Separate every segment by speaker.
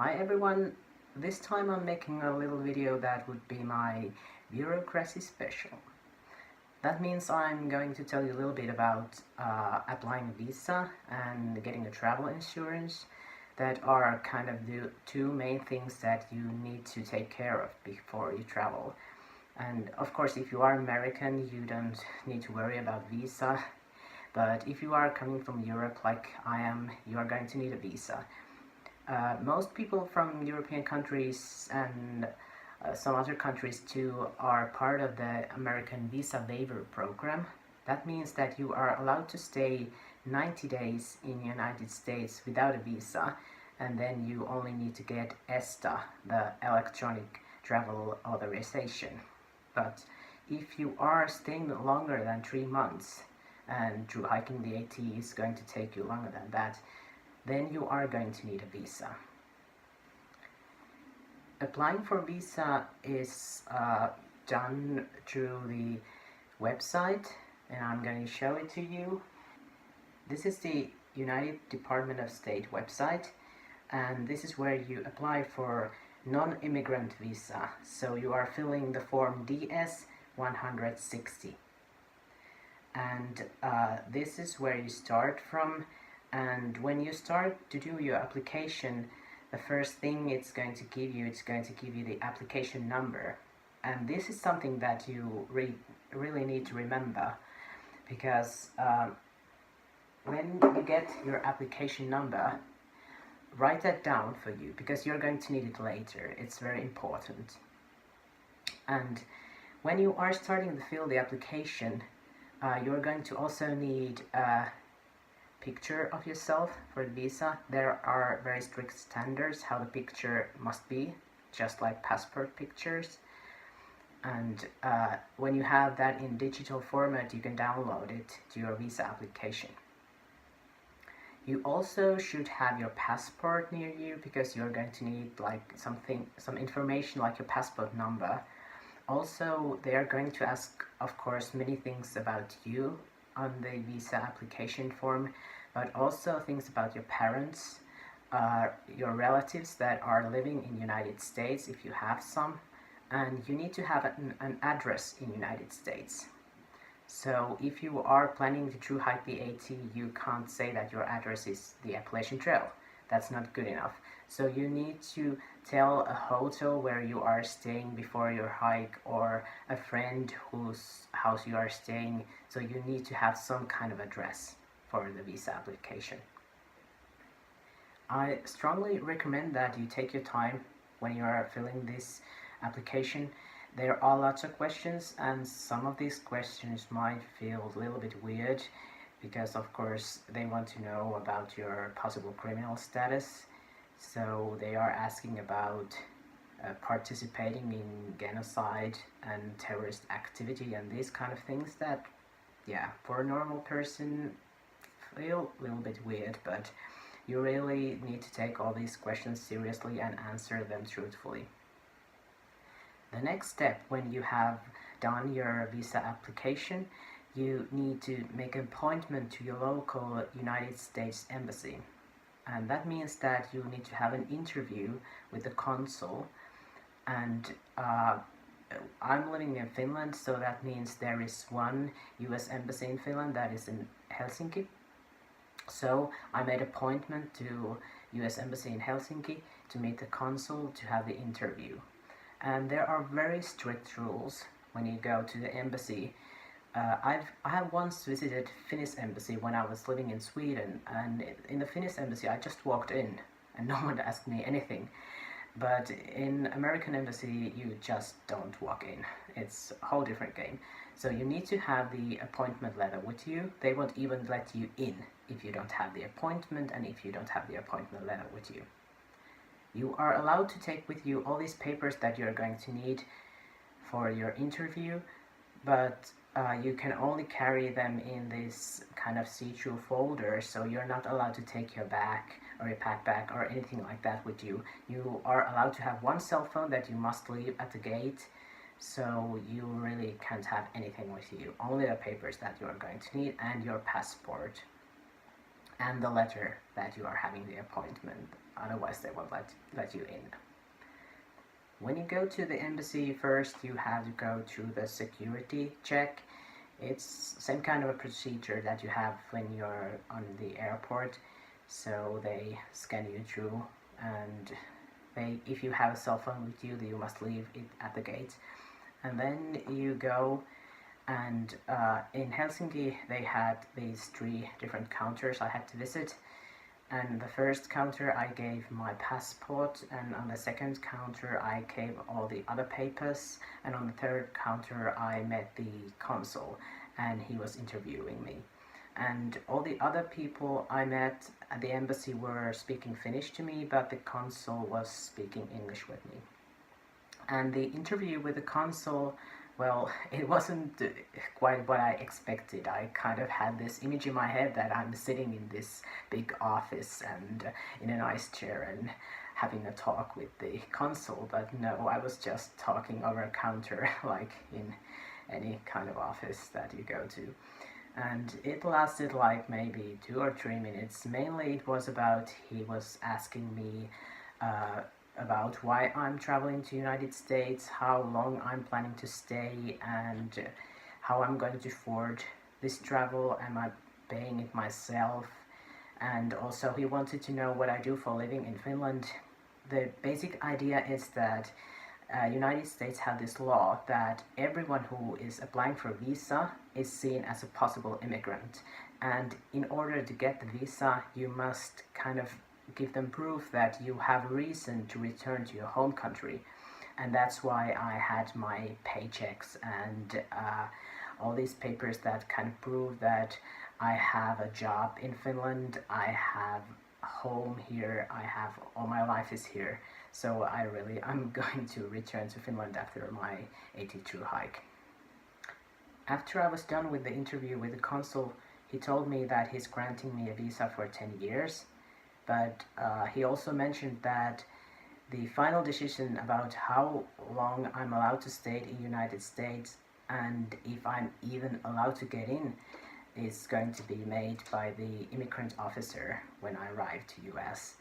Speaker 1: Hi everyone, this time I'm making a little video that would be my bureaucracy special. That means I'm going to tell you a little bit about applying a visa and getting a travel insurance. That are kind of the two main things that you need to take care of before you travel. And of course, if you are American, you don't need to worry about visa. But if you are coming from Europe like I am, you are going to need a visa. Most people from European countries and some other countries too are part of the American visa waiver program. That means that you are allowed to stay 90 days in the United States without a visa, and then you only need to get ESTA, the electronic travel authorization. But if you are staying longer than 3 months, and through hiking the AT is going to take you longer than that, then you are going to need a visa. Applying for visa is done through the website, and I'm going to show it to you. This is the United Department of State website, and this is where you apply for non-immigrant visa. So you are filling the form DS 160, and this is where you start from. And when you start to do your application, the first thing it's going to give you the application number. And this is something that you really need to remember, because when you get your application number, write that down for you, because you're going to need it later. It's very important. And when you are starting to fill the application, you're going to also need a picture of yourself for the visa. There are very strict standards how the picture must be, just like passport pictures. And when you have that in digital format, you can download it to your visa application. You also should have your passport near you, because you're going to need like some information like your passport number. Also, they are going to ask, of course, many things about you on the visa application form, but also things about your parents, your relatives that are living in United States if you have some, and you need to have an address in United States. So if you are planning to Thru-hike the AT, you can't say that your address is the Appalachian Trail. That's not good enough. So you need to tell a hotel where you are staying before your hike, or a friend whose house you are staying. So you need to have some kind of address for the visa application. I strongly recommend that you take your time when you are filling this application. There are lots of questions, and some of these questions might feel a little bit weird, because of course they want to know about your possible criminal status. So they are asking about participating in genocide and terrorist activity and these kind of things that, yeah, for a normal person feel a little bit weird, but you really need to take all these questions seriously and answer them truthfully. The next step, when you have done your visa application, you need to make an appointment to your local United States embassy. And that means that you need to have an interview with the consul. And I'm living in Finland, so that means there is one US embassy in Finland that is in Helsinki. So I made an appointment to US embassy in Helsinki to meet the consul to have the interview. And there are very strict rules when you go to the embassy. I have once visited Finnish embassy when I was living in Sweden, and in the Finnish embassy I just walked in and no one asked me anything. But in American embassy you just don't walk in. It's a whole different game. So you need to have the appointment letter with you. They won't even let you in if you don't have the appointment, and if you don't have the appointment letter with you. You are allowed to take with you all these papers that you're going to need for your interview, but you can only carry them in this kind of see-through folder, so you're not allowed to take your bag or your backpack or anything like that with you. You are allowed to have one cell phone that you must leave at the gate, so you really can't have anything with you. Only the papers that you are going to need, and your passport, and the letter that you are having the appointment otherwise they won't let you in. When you go to the embassy, first you have to go through the security check. It's same kind of a procedure that you have when you're on the airport. So they scan you through, and if you have a cell phone with you, you must leave it at the gate. And then you go, and in Helsinki they had these 3 different counters I had to visit. And the first counter I gave my passport, and on the second counter I gave all the other papers, and on the third counter I met the consul and he was interviewing me. And all the other people I met at the embassy were speaking Finnish to me, but the consul was speaking English with me. And the interview with the consul, well, it wasn't quite what I expected. I kind of had this image in my head that I'm sitting in this big office and in a nice chair and having a talk with the consul, but no, I was just talking over a counter like in any kind of office that you go to. And it lasted like maybe 2 or 3 minutes. Mainly it was about, he was asking me about why I'm traveling to United States, how long I'm planning to stay, and how I'm going to afford this travel, am I paying it myself, and also he wanted to know what I do for a living in Finland. The basic idea is that United States have this law that everyone who is applying for a visa is seen as a possible immigrant, and in order to get the visa you must kind of give them proof that you have a reason to return to your home country. And that's why I had my paychecks and all these papers that kind of prove that I have a job in Finland, I have a home here, I have all my life is here. So I'm going to return to Finland after my 80 Thru-hike. After I was done with the interview with the consul, he told me that he's granting me a visa for 10 years. But he also mentioned that the final decision about how long I'm allowed to stay in the United States and if I'm even allowed to get in is going to be made by the immigrant officer when I arrive to US.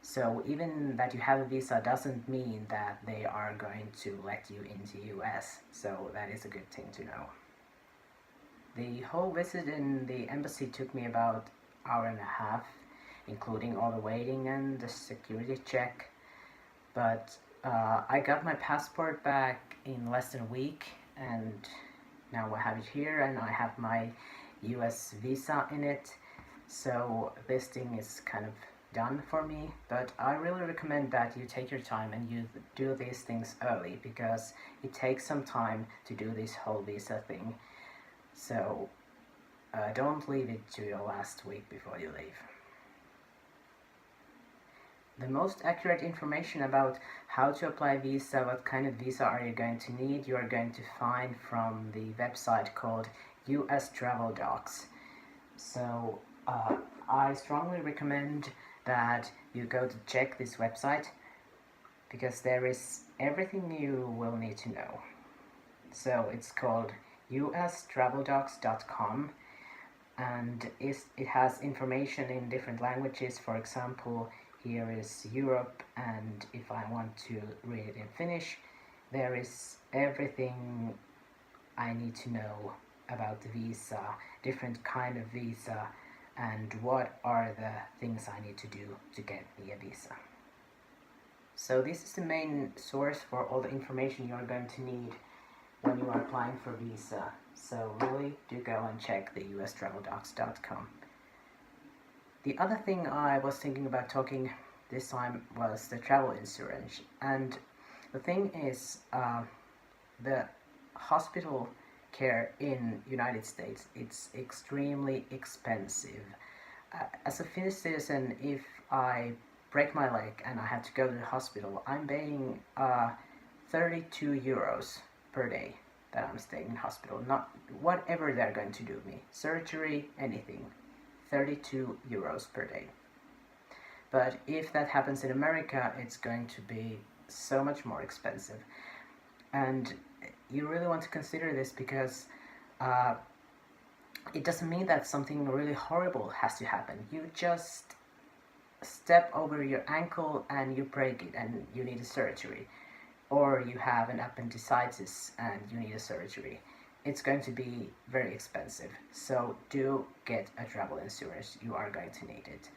Speaker 1: So even that you have a visa doesn't mean that they are going to let you into US. So that is a good thing to know. The whole visit in the embassy took me about an hour and a half, including all the waiting and the security check. But I got my passport back in less than a week, and now I have it here and I have my US visa in it. So this thing is kind of done for me, but I really recommend that you take your time and you do these things early, because it takes some time to do this whole visa thing. So don't leave it to your last week before you leave. The most accurate information about how to apply visa, what kind of visa are you going to need, you are going to find from the website called US Travel Docs. So I strongly recommend that you go to check this website, because there is everything you will need to know. So it's called ustraveldocs.com, and it has information in different languages. For example, here is Europe, and if I want to read it in Finnish, there is everything I need to know about the visa, different kind of visa, and what are the things I need to do to get me a visa. So this is the main source for all the information you are going to need when you are applying for visa. So really do go and check the ustraveldocs.com. The other thing I was thinking about talking this time was the travel insurance. And the thing is, the hospital care in United States, it's extremely expensive. As a Finnish citizen, if I break my leg and I have to go to the hospital, I'm paying 32 euros per day that I'm staying in hospital. Not whatever they're going to do me, surgery, anything, 32 euros per day. But if that happens in America, it's going to be so much more expensive. And you really want to consider this, because it doesn't mean that something really horrible has to happen. You just step over your ankle and you break it and you need a surgery, or you have an appendicitis and you need a surgery, it's going to be very expensive. So do get a travel insurance, you are going to need it.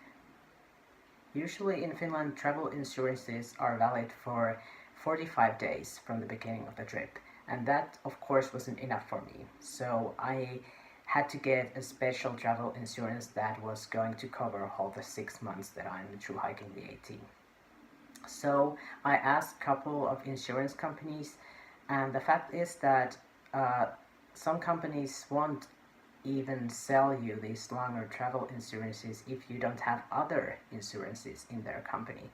Speaker 1: Usually in Finland, travel insurances are valid for 45 days from the beginning of the trip, and that of course wasn't enough for me. So I had to get a special travel insurance that was going to cover all the 6 months that I'm through hiking the AT. So I asked a couple of insurance companies, and the fact is that uh, some companies won't even sell you these longer travel insurances if you don't have other insurances in their company.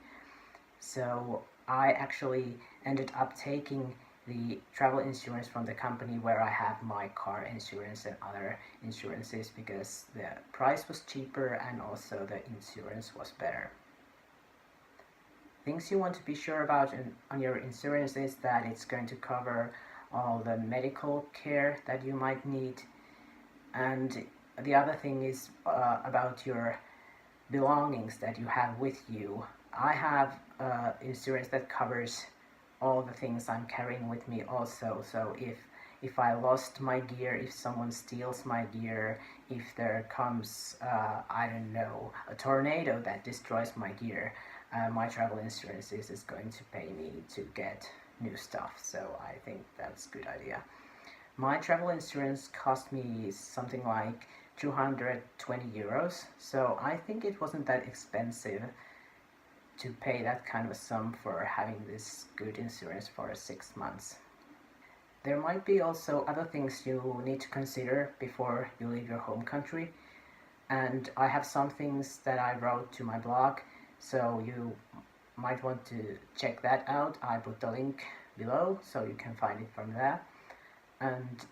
Speaker 1: So I actually ended up taking the travel insurance from the company where I have my car insurance and other insurances because the price was cheaper and also the insurance was better. Things you want to be sure about on your insurance is that it's going to cover all the medical care that you might need, and the other thing is about your belongings that you have with you. I have insurance that covers all the things I'm carrying with me also, so if I lost my gear, if someone steals my gear, if there comes, I don't know, a tornado that destroys my gear, my travel insurance is going to pay me to get new stuff, so I think that's a good idea. My travel insurance cost me something like 220 euros, so I think it wasn't that expensive to pay that kind of a sum for having this good insurance for 6 months. There might be also other things you need to consider before you leave your home country, and I have some things that I wrote to my blog, so you might want to check that out. I put the link below so you can find it from there. And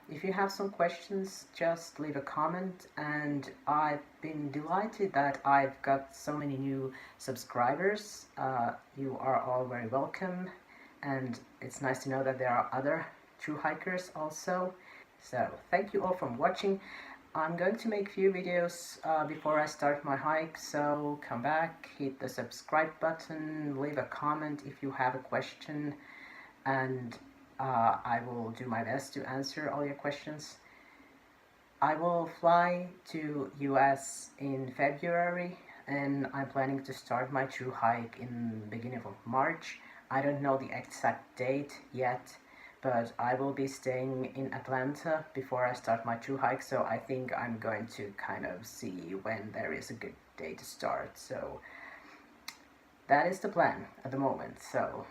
Speaker 1: if you have some questions, just leave a comment. And I've been delighted that I've got so many new subscribers. You are all very welcome, and it's nice to know that there are other true hikers also. So thank you all for watching. I'm going to make a few videos before I start my hike, so come back, hit the subscribe button, leave a comment if you have a question, and I will do my best to answer all your questions. I will fly to US in February, and I'm planning to start my true hike in the beginning of March. I don't know the exact date yet, but I will be staying in Atlanta before I start my true hike, so I think I'm going to kind of see when there is a good day to start. So that is the plan at the moment. So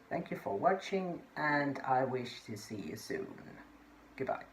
Speaker 1: thank you for watching, and I wish to see you soon. Goodbye.